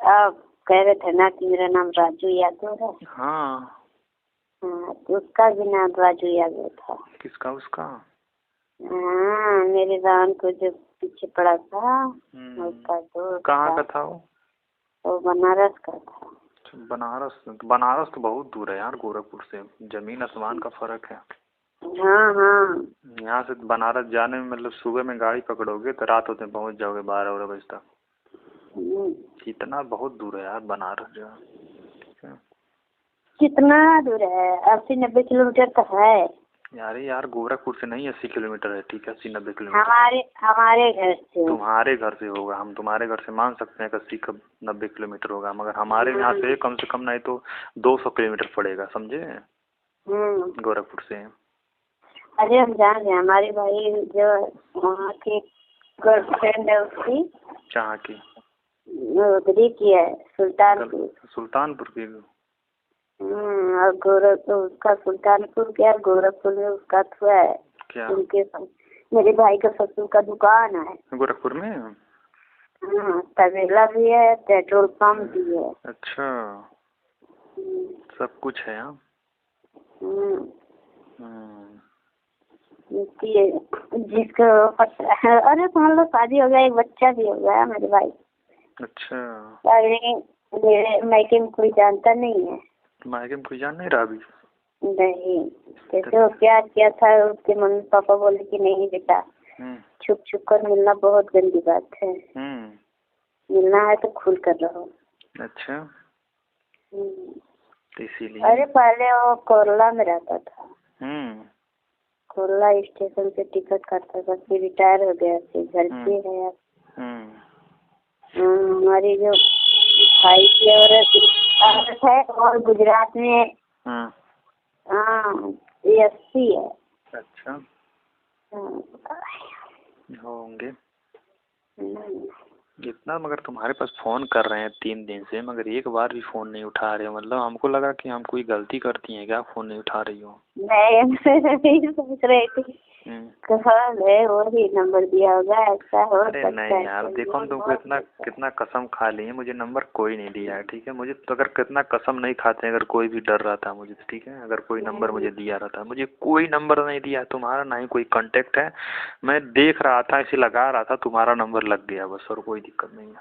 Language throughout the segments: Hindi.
आप कह रहे थे ना कि मेरा नाम राजू यादव है। हाँ। हाँ, तो उसका भी नाम राजू यादव था। किसका? उसका? हाँ, मेरे बहन को जो पीछे पड़ा था उसका दोस्त। कहाँ का था वो? वो बनारस का था। बनारस? बनारस तो बहुत दूर है यार गोरखपुर से, जमीन आसमान का फर्क है। हाँ हाँ। यहाँ से बनारस जाने में मतलब सुबह में गाड़ी पकड़ोगे तो रात होते पहुँच जाओगे 12 बजे तक। इतना बहुत दूर है यार बनारस जो है। कितना दूर है? 80-90 किलोमीटर तो है यार गोरखपुर से नहीं 80 किलोमीटर है, ठीक है, 80-90 किलोमीटर। हमारे घर से। तुम्हारे घर से होगा, हम तुम्हारे घर से मान सकते हैं कि 80-90 किलोमीटर होगा, मगर हमारे यहाँ से कम से कम नहीं तो 200 किलोमीटर पड़ेगा, समझे? गोरखपुर से। अरे हम जान रहे हैं, हमारे भाई जो वहाँ की गर्लफ्रेंड है उसकी। कहाँ की? उधरी की है, सुल्तानपुर की। और गोरखपुर उसका, सुल्तानपुर क्या, गोरखपुर में उसका तो है। क्या? उनके मेरे भाई का ससुर का दुकान है गोरखपुर में। हाँ, तबेला भी है, पेट्रोल पंप भी है। अच्छा, सब कुछ है यहाँ। जिसको अरे मान लो शादी हो गया, एक बच्चा भी हो गया मेरे भाई। अच्छा। लेकिन मेरे मायके में कोई जानता नहीं है। मायके में कोई जान नहीं रहा अभी? नहीं, जैसे वो प्यार किया था, उसके मम्मी पापा बोले कि नहीं बेटा, छुप छुप कर मिलना बहुत गंदी बात है। मिलना है तो खुल कर रहो। अच्छा, तो इसीलिए। अरे पहले वो कोरला में रहता था। कोरला स्टेशन पे टिकट काटता था, फिर रिटायर हो गया, फिर घर पे है यार। हमारी जो भाई की औरत है और गुजरात में। हाँ, एसपी है। अच्छा, होंगे इतना, मगर तुम्हारे पास फोन कर रहे हैं 3 दिन से, मगर एक बार भी फोन नहीं उठा रहे हो। मतलब हमको लगा कि हम कोई गलती करती हैं क्या, फोन नहीं उठा रही हो। नहीं सोच रही थी वही नंबर दिया होगा, ऐसा हो अरे नहीं यार, देखो हम तुमको कितना कसम खा लिए, मुझे नंबर कोई नहीं दिया है, ठीक है। मुझे तो अगर कितना कसम नहीं खाते, अगर कोई भी डर रहा था मुझे, ठीक है, अगर कोई नंबर मुझे दिया रहता, मुझे कोई नंबर नहीं दिया तुम्हारा, ना ही कोई कांटेक्ट है। मैं देख रहा था, इसे लगा रहा था, तुम्हारा नंबर लग गया बस, और कोई दिक्कत नहीं है।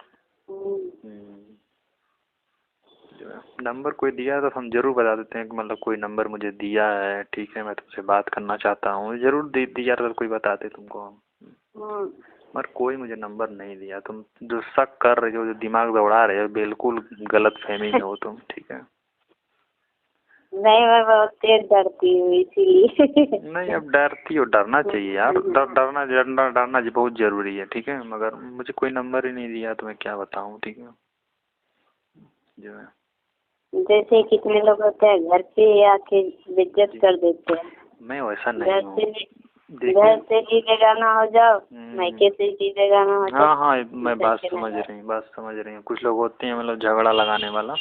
नंबर कोई दिया तो हम जरूर बता देते हैं कि मतलब कोई नंबर मुझे दिया है, ठीक है, मैं तुमसे बात करना चाहता हूँ, जरूर दिया तो कोई बताते तुमको हम। मगर कोई मुझे नंबर नहीं दिया। तुम जो शक कर रहे हो, जो दिमाग दौड़ा रहे हो, बिल्कुल गलत फहमी में हो तुम, ठीक है। नहीं, मैं बहुत तेज डरती हूँ इसीलिए। नहीं, अब डरती हो, डरना चाहिए यार, डरना बहुत जरूरी है, ठीक है, मगर मुझे कोई नंबर ही नहीं दिया तो मैं क्या बताऊँ, ठीक है। जो है जैसे कितने लोग होते हैं घर पे आके बेइज्जत कर देते हैं। मैं वैसा नहीं हूँ। घर से भी बेगाना हो जाओ, मायके से भी बेगाना हो जाओ। हाँ, मैं बात समझ रही हूँ। कुछ लोग होते हैं मतलब झगड़ा लगाने वाला,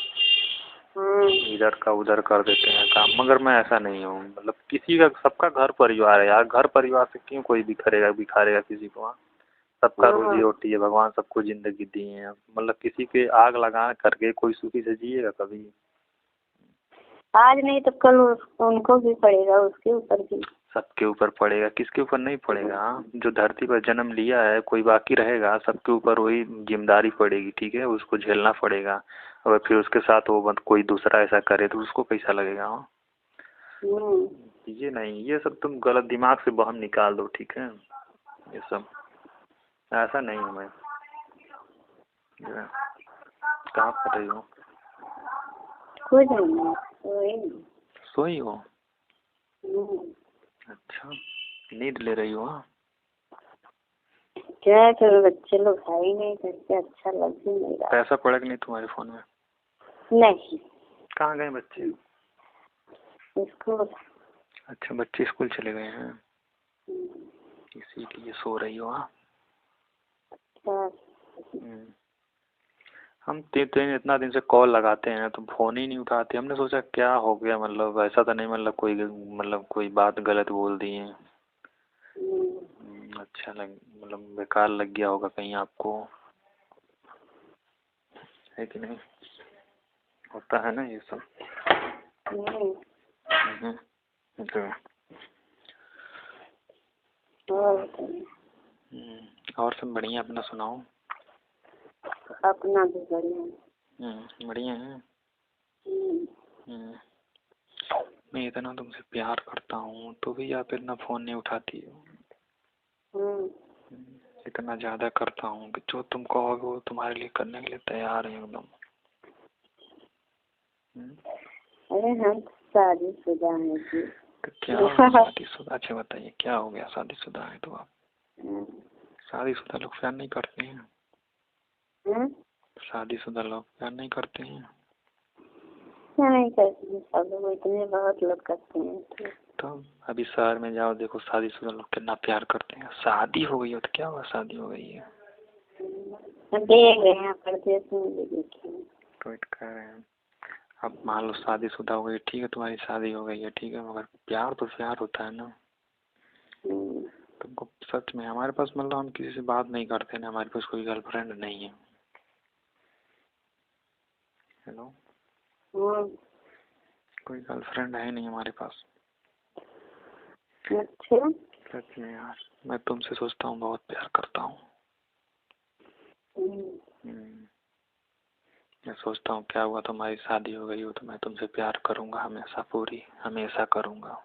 इधर का उधर कर देते हैं काम, मगर मैं ऐसा नहीं हूँ। मतलब किसी का, सबका घर परिवार है यार, घर परिवार से क्यों कोई बिखारेगा किसी को। सबका रोजी रोटी है, भगवान सबको जिंदगी दी है, मतलब किसी के आग लगा करके कोई सुखी से जिएगा कभी? आज नहीं तो कल उनको भी पड़ेगा, उसके ऊपर भी। सबके ऊपर पड़ेगा, किसके ऊपर नहीं पड़ेगा? जो धरती पर जन्म लिया है, कोई बाकी रहेगा? सबके ऊपर वही जिम्मेदारी पड़ेगी, ठीक है, उसको झेलना पड़ेगा। और फिर उसके साथ वो कोई दूसरा ऐसा करे तो उसको कैसा लगेगा? ये नहीं, ये सब तुम गलत दिमाग से बहम निकाल दो, ठीक है। ये सब ऐसा नहीं हूँ मैं। कहाँ पर रही हो? सोई हो? अच्छा, नींद ले रही हो? क्या करो, बच्चे लोग है ही नहीं करते, अच्छा लग ही नहीं रहा। पैसा पड़ा कि नहीं तुम्हारे फोन में? नहीं। कहाँ गए बच्चे? स्कूल। अच्छा, बच्चे स्कूल चले गए हैं, इसीलिए सो रही हो? हम इतना दिन से कॉल लगाते हैं, तुम फोन ही नहीं उठाते। हमने सोचा क्या हो गया, मतलब ऐसा तो नहीं, मतलब कोई बात गलत बोल दी है? अच्छा मतलब बेकार लग गया होगा कहीं आपको, है कि नहीं? होता है ना ये सब। और सब बढ़िया, अपना सुनाओ। अपना भी बढ़िया। बढ़िया है। मैं इतना तुमसे प्यार करता हूँ तो भी आप इतना फोन नहीं उठाती हो। इतना ज्यादा करता हूँ कि जो तुम कहोगे वो तुम्हारे लिए करने के लिए तैयार है एकदम। अरे हम शादीशुदा हैं जी। तो क्या हो शादीशुदा? अच्छा बताइए क्या हो गया? शादीशुदा है तो आप? शादीशुदा लोग प्यार नहीं करते हैं? शादीशुदा लोग प्यार नहीं करते हैं? नहीं करते हैं, सब लोग इतने बहुत लोग करते हैं। तो अभी शहर में जाओ, देखो शादीशुदा लोग कितना प्यार करते हैं। शादी हो गई हो तो क्या हुआ, शादी हो गई है। देख रहे हैं परदेश में भी देखे। तो कह रहे हैं अब मान लो शादीशुदा हो गई, ठीक है, तुम्हारी शादी हो गई है, ठीक है, मगर प्यार तो प्यार होता है ना। तुमको सच में हमारे पास मतलब हम किसी से बात नहीं करते ना, हमारे पास कोई गर्लफ्रेंड नहीं है। हेलो, कोई गर्लफ्रेंड है नहीं हमारे पास। अच्छा, सच में यार, मैं तुमसे सोचता हूँ, बहुत प्यार करता हूँ। मैं सोचता हूँ क्या हुआ तुम्हारी शादी हो गई हो तो मैं तुमसे प्यार करूँगा हमेशा, पूरी हमेशा करूँगा।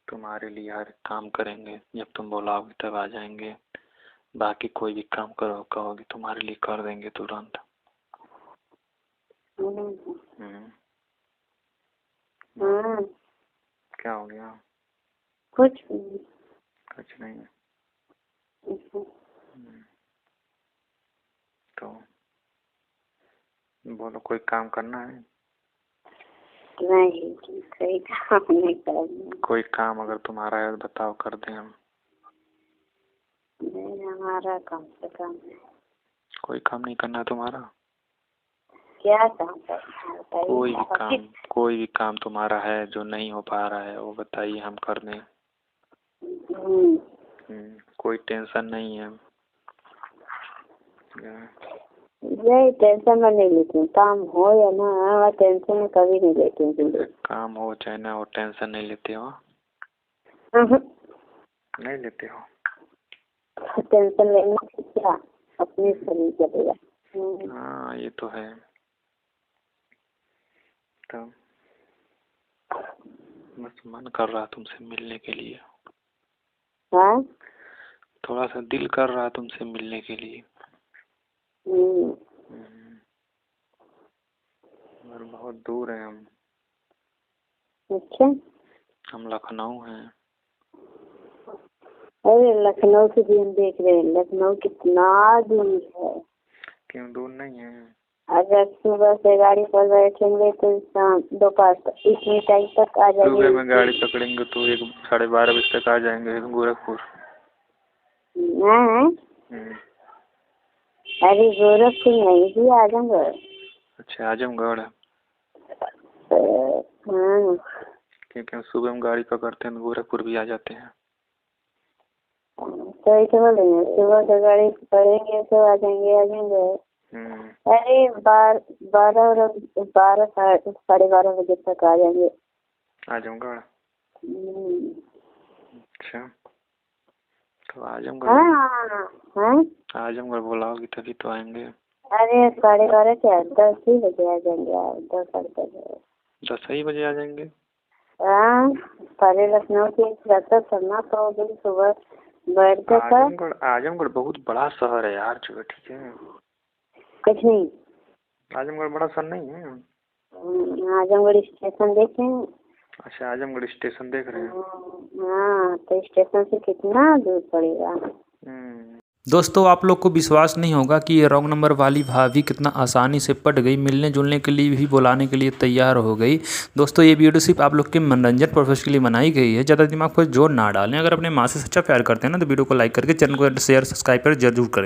तुम्हारे लिए हर काम करेंगे, जब तुम बुलाओगे तब आ जाएंगे। बाकी कोई भी काम करो कहोगे तुम्हारे लिए कर देंगे तुरंत। क्या हो गया? कुछ नहीं। तो बोलो, कोई काम करना है? नहीं, कोई काम नहीं करना। कोई काम अगर तुम्हारा है तो बताओ, कर दें हम। नहीं, हमारा काम से काम है। कोई काम नहीं करना है तुम्हारा? क्या काम करना है? कोई भी काम तुम्हारा है जो नहीं हो पा रहा है वो बताइए, हम कर दें। कोई टेंशन नहीं है। यही टेंशन में नहीं लेती हूँ, काम हो या ना, टेंशन में कभी नहीं लेती हूँ। काम हो चाहे ना हो, टेंशन नहीं लेते हो? नहीं लेते हो? टेंशन लेने से क्या, अपने शरीर चलेगा। हाँ ये तो है। तो बस मन कर रहा तुमसे मिलने के लिए। हाँ, थोड़ा सा दिल कर रहा तुमसे मिलने के लिए। और बहुत दूर है हम। अच्छा, हम लखनऊ हैं। अरे लखनऊ से भी हम देख रहे हैं, लखनऊ कितना दूर है। क्यों दूर नहीं है? अगर सुबह से गाड़ी पर बैठेंगे तो शाम दोपहर इतनी टाइम तक आ जाएंगे। सुबह में गाड़ी पकड़ेंगे तो 1-12:30 बजे तक आ जाएंगे गोरखपुर। अरे गोरखपुर नहीं जी, आजमगढ़। अच्छा, आजमगढ़। क्योंकि हम सुबह में गाड़ी पकड़ते हैं तो गोरखपुर भी आ जाते हैं। तो ऐसे बोलेंगे, सुबह से गाड़ी पकड़ेंगे तो आ जाएंगे आजमगढ़। अरे 12 बजे तक आ जाएंगे आजमगढ़। अच्छा, तो आजमगढ़। आजमगढ़ बुलाओगी तभी तो आएंगे। अरे 12:30 क्या, 10 ही बजे आ जाएंगे आप। 10 ही बजे आ जाएंगे। पहले लखनऊ की यात्रा करना तो सुबह बैठते था। आजमगढ़ बहुत बड़ा शहर है यार, जो ठीक है। कुछ नहीं, आजमगढ़ बड़ा शहर नहीं है। आजमगढ़ स्टेशन देखे? अच्छा, आजमगढ़ स्टेशन देख रहे हैं। हाँ, तो स्टेशन से कितना दूर पड़ेगा। दोस्तों, आप लोग को विश्वास नहीं होगा कि ये रॉन्ग नंबर वाली भाभी कितना आसानी से पट गई, मिलने जुलने के लिए भी बुलाने के लिए तैयार हो गई। दोस्तों, ये वीडियो सिर्फ आप लोग के मनोरंजन पर्पस के लिए बनाई गई है, ज़्यादा दिमाग पर जोर ना डालें। अगर अपने माँ से सच्चा प्यार करते हैं ना तो वीडियो को लाइक करके चैनल को शेयर सब्सक्राइब कर जरूर करें।